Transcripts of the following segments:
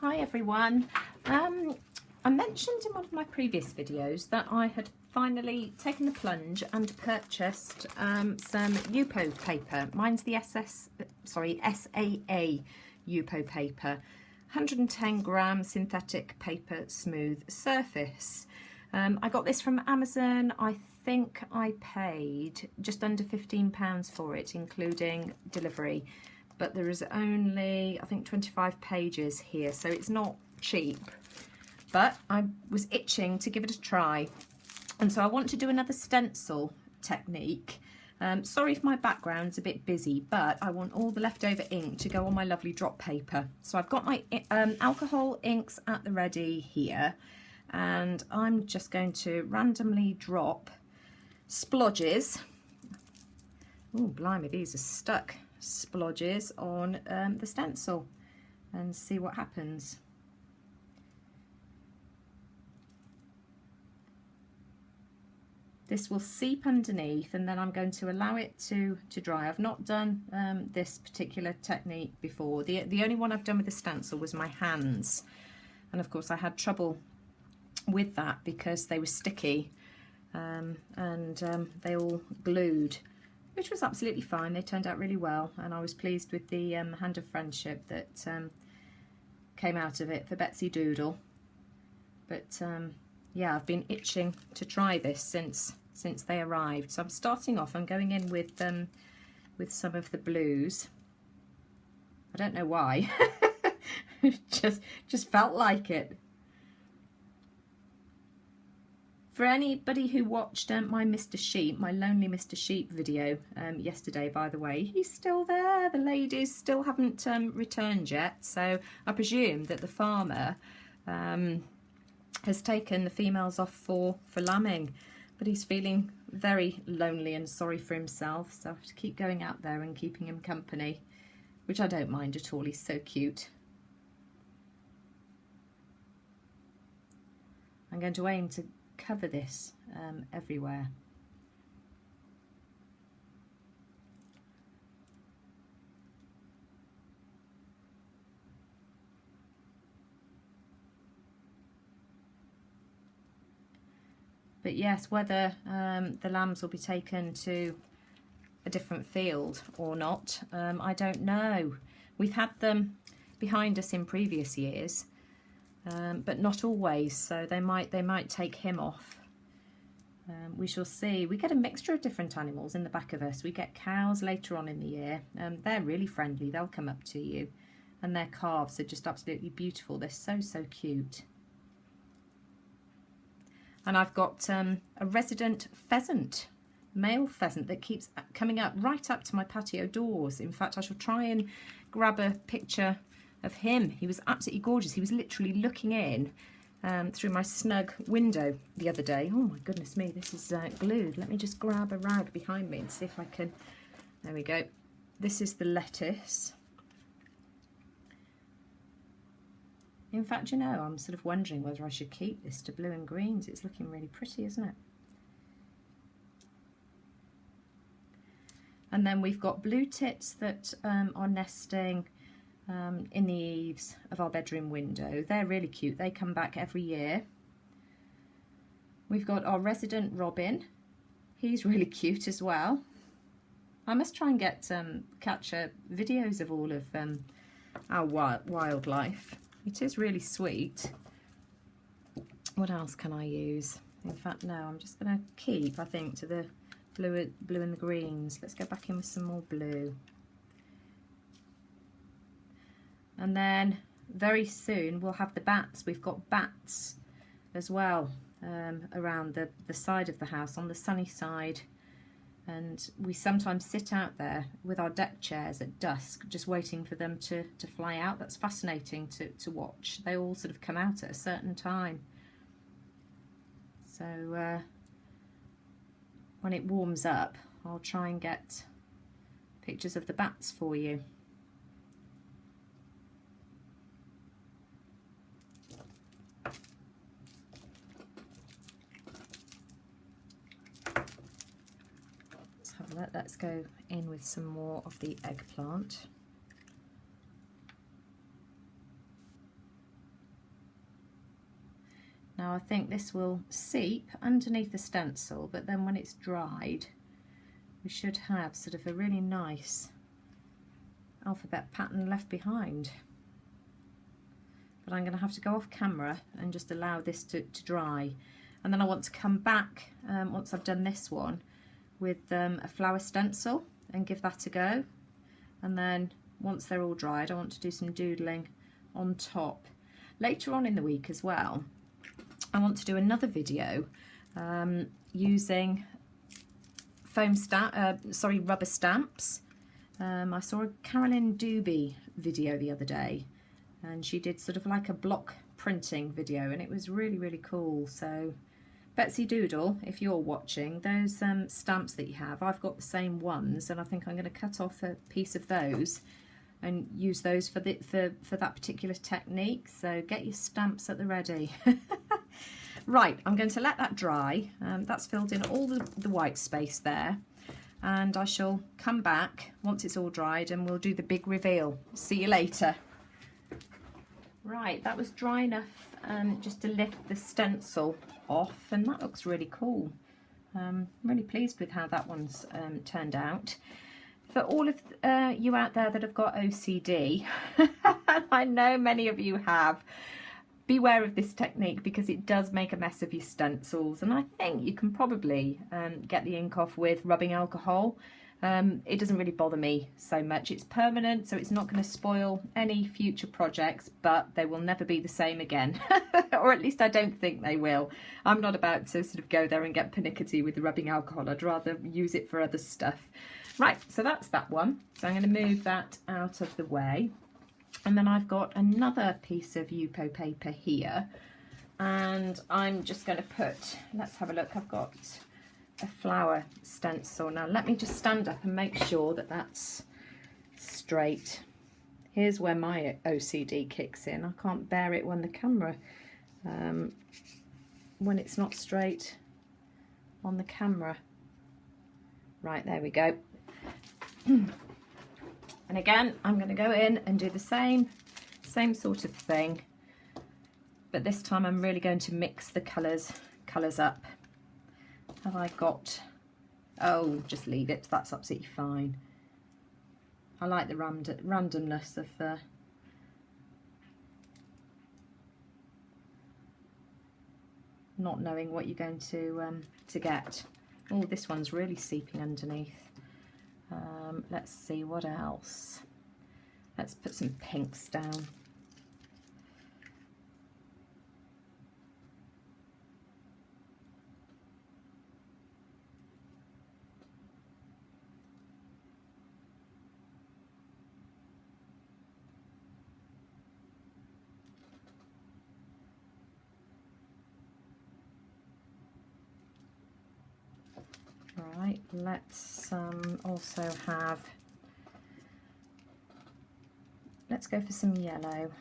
Hi everyone. I mentioned in one of my previous videos that I had finally taken the plunge and purchased some Yupo paper. Mine's the SAA Yupo paper, 110 gram synthetic paper smooth surface. I got this from Amazon. I think I paid just under £15 for it, including delivery. But there is only, I think, 25 pages here, so it's not cheap. But I was itching to give it a try. And so I want to do another stencil technique. Sorry if my background's a bit busy, but I want all the leftover ink to go on my lovely drop paper. So I've got my alcohol inks at the ready here. And I'm just going to randomly drop splodges. Oh, blimey, these are stuck. Splodges on the stencil and see what happens. This will seep underneath and then I'm going to allow it to dry. I've not done this particular technique before. The only one I've done with the stencil was my hands, and of course I had trouble with that because they were sticky and they all glued, which was absolutely fine. They turned out really well, and I was pleased with the hand of friendship that came out of it for Betsy Doodle. But yeah, I've been itching to try this since they arrived. So I'm starting off. I'm going in with some of the blues. I don't know why. just felt like it. For anybody who watched my Mr. Sheep, my Lonely Mr. Sheep video yesterday, by the way, he's still there. The ladies still haven't returned yet. So I presume that the farmer has taken the females off for lambing. But he's feeling very lonely and sorry for himself. So I have to keep going out there and keeping him company, which I don't mind at all. He's so cute. I'm going to aim to cover this everywhere. But yes, whether the lambs will be taken to a different field or not, I don't know. We've had them behind us in previous years, but not always, so they might take him off. We shall see. We get a mixture of different animals in the back of us. We get cows later on in the year. They're really friendly. They'll come up to you, and their calves are just absolutely beautiful. They're so cute. And I've got a resident pheasant, male pheasant, that keeps coming up right up to my patio doors. In fact, I shall try and grab a picture of him. He was absolutely gorgeous. He was literally looking in through my snug window the other day. Oh my goodness me, this is glued. Let me just grab a rag behind me and see if I can. There we go. This is the lettuce. In fact, you know, I'm sort of wondering whether I should keep this to blue and greens. It's looking really pretty, isn't it? And then we've got blue tits that are nesting in the eaves of our bedroom window. They're really cute. They come back every year. We've got our resident robin. He's really cute as well. I must try and capture videos of all of our wildlife. It is really sweet. What else can I use? In fact, no, I'm just going to keep, I think, to the blue and the greens. Let's go back in with some more blue. And then very soon we'll have the bats. We've got bats as well around the side of the house, on the sunny side. And we sometimes sit out there with our deck chairs at dusk, just waiting for them to fly out. That's fascinating to watch. They all sort of come out at a certain time. So when it warms up, I'll try and get pictures of the bats for you. Let's go in with some more of the eggplant. Now I think this will seep underneath the stencil, but then when it's dried we should have sort of a really nice alphabet pattern left behind. But I'm going to have to go off camera and just allow this to dry, and then I want to come back once I've done this one with a flower stencil and give that a go, and then once they're all dried I want to do some doodling on top. Later on in the week as well I want to do another video using rubber stamps. I saw a Carolyn Doobie video the other day, and she did sort of like a block printing video, and it was really cool. So Betsy Doodle, if you're watching, those stamps that you have, I've got the same ones, and I think I'm going to cut off a piece of those and use those for that particular technique. So get your stamps at the ready. Right, I'm going to let that dry. That's filled in all the white space there, and I shall come back once it's all dried and we'll do the big reveal. See you later. Right, that was dry enough just to lift the stencil off, and that looks really cool. I'm really pleased with how that one's turned out. For all of you out there that have got OCD, I know many of you have, beware of this technique because it does make a mess of your stencils, and I think you can probably get the ink off with rubbing alcohol. It doesn't really bother me so much. It's permanent, so it's not going to spoil any future projects, but they will never be the same again. Or at least I don't think they will. I'm not about to sort of go there and get pernickety with the rubbing alcohol. I'd rather use it for other stuff. Right, so that's that one. So I'm going to move that out of the way. And then I've got another piece of Yupo paper here, and I'm just going to put, let's have a look, I've got a flower stencil. Now let me just stand up and make sure that that's straight. Here's where my OCD kicks in. I can't bear it when the camera, when it's not straight on the camera. Right, there we go. And again, I'm going to go in and do the same sort of thing, but this time I'm really going to mix the colours up. Have I got, oh, just leave it, that's absolutely fine. I like the randomness of not knowing what you're going to get. Oh, this one's really seeping underneath. Let's see what else. Let's put some pinks down. Right, let's also have, let's go for some yellow.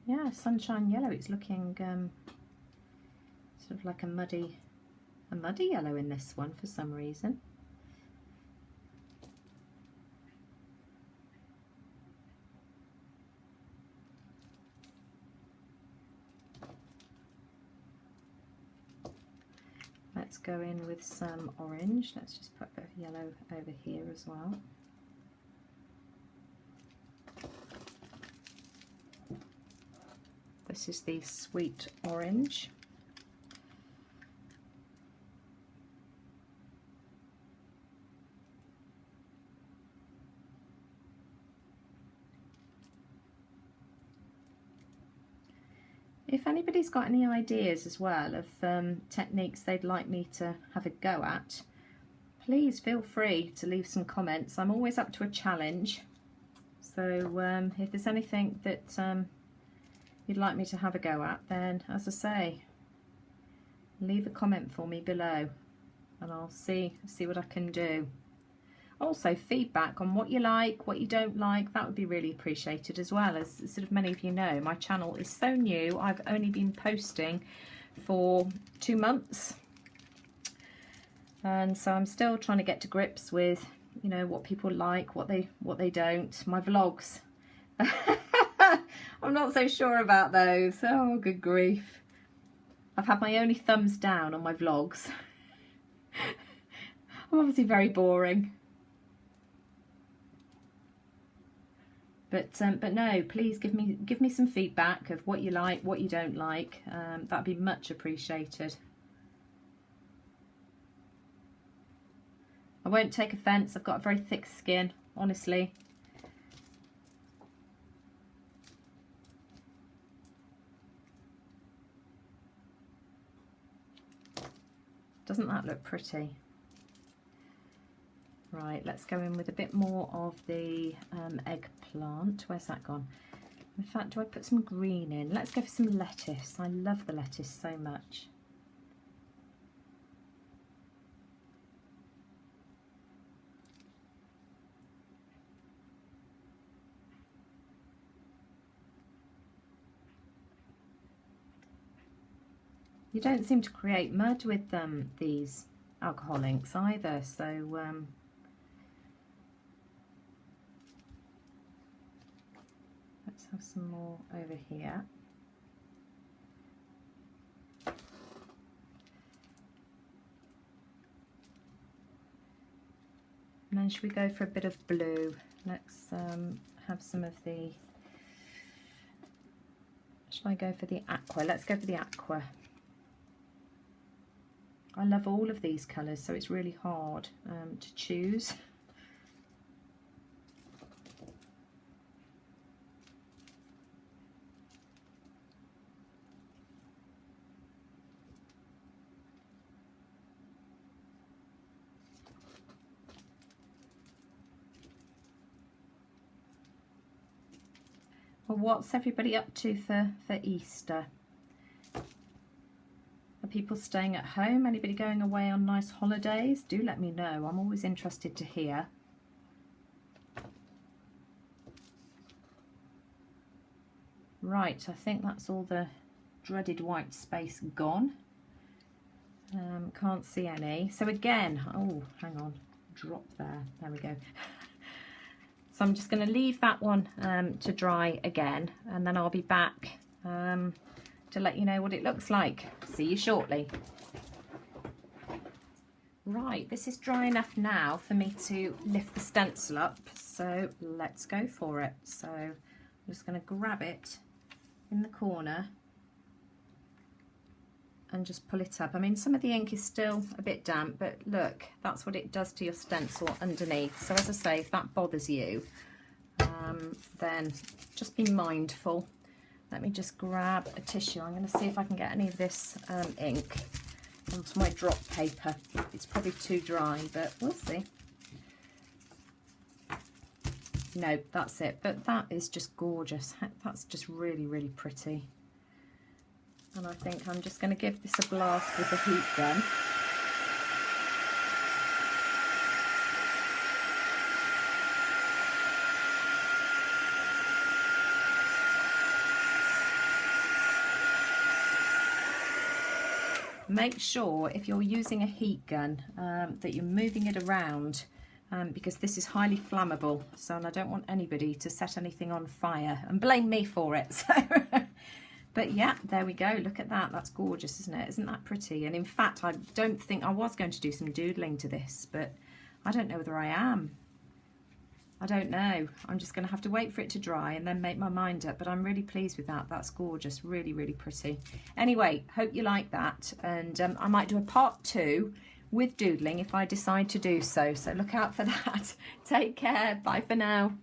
Yeah, sunshine yellow. It's looking sort of like a muddy yellow in this one for some reason. Let's go in with some orange. Let's just put a bit of yellow over here as well. This is the sweet orange. If anybody's got any ideas as well of techniques they'd like me to have a go at, please feel free to leave some comments. I'm always up to a challenge, so if there's anything that you'd like me to have a go at, then as I say, leave a comment for me below and I'll see what I can do. Also, feedback on what you like, what you don't like, that would be really appreciated as well. As sort of many of you know, my channel is so new. I've only been posting for 2 months, and so I'm still trying to get to grips with you know, what people like, what they don't. My vlogs. I'm not so sure about those. Oh, good grief. I've had my only thumbs down on my vlogs. I'm obviously very boring. But no, please give me some feedback of what you like, what you don't like. That'd be much appreciated. I won't take offence. I've got a very thick skin, honestly. Doesn't that look pretty? Right, let's go in with a bit more of the eggplant. Where's that gone? In fact, do I put some green in? Let's go for some lettuce. I love the lettuce so much. You don't seem to create mud with these alcohol inks either, so let's have some more over here. And then should we go for a bit of blue? Let's have some of the, should I go for the aqua? Let's go for the aqua. I love all of these colours, so it's really hard to choose. Well, what's everybody up to for Easter? Are people staying at home? Anybody going away on nice holidays? Do let me know. I'm always interested to hear. Right, I think that's all the dreaded white space gone. Can't see any. So again, oh, hang on, drop there. There we go. So I'm just going to leave that one to dry again, and then I'll be back to let you know what it looks like. See you shortly. Right, this is dry enough now for me to lift the stencil up, so let's go for it. So I'm just going to grab it in the corner and just pull it up. I mean, some of the ink is still a bit damp, but look, that's what it does to your stencil underneath. So as I say, if that bothers you, then just be mindful. Let me just grab a tissue. I'm going to see if I can get any of this ink onto my drop paper. It's probably too dry, but we'll see. No, that's it. But that is just gorgeous. That's just really, really pretty. And I think I'm just going to give this a blast with the heat gun. Make sure if you're using a heat gun that you're moving it around because this is highly flammable, so and I don't want anybody to set anything on fire and blame me for it. So, but yeah, there we go. Look at that. That's gorgeous, isn't it? Isn't that pretty? And in fact, I don't think I was going to do some doodling to this, but I don't know whether I am. I don't know. I'm just going to have to wait for it to dry and then make my mind up, but I'm really pleased with that. That's gorgeous. Really, really pretty. Anyway, hope you like that, and I might do a part 2 with doodling if I decide to do so. So look out for that. Take care. Bye for now.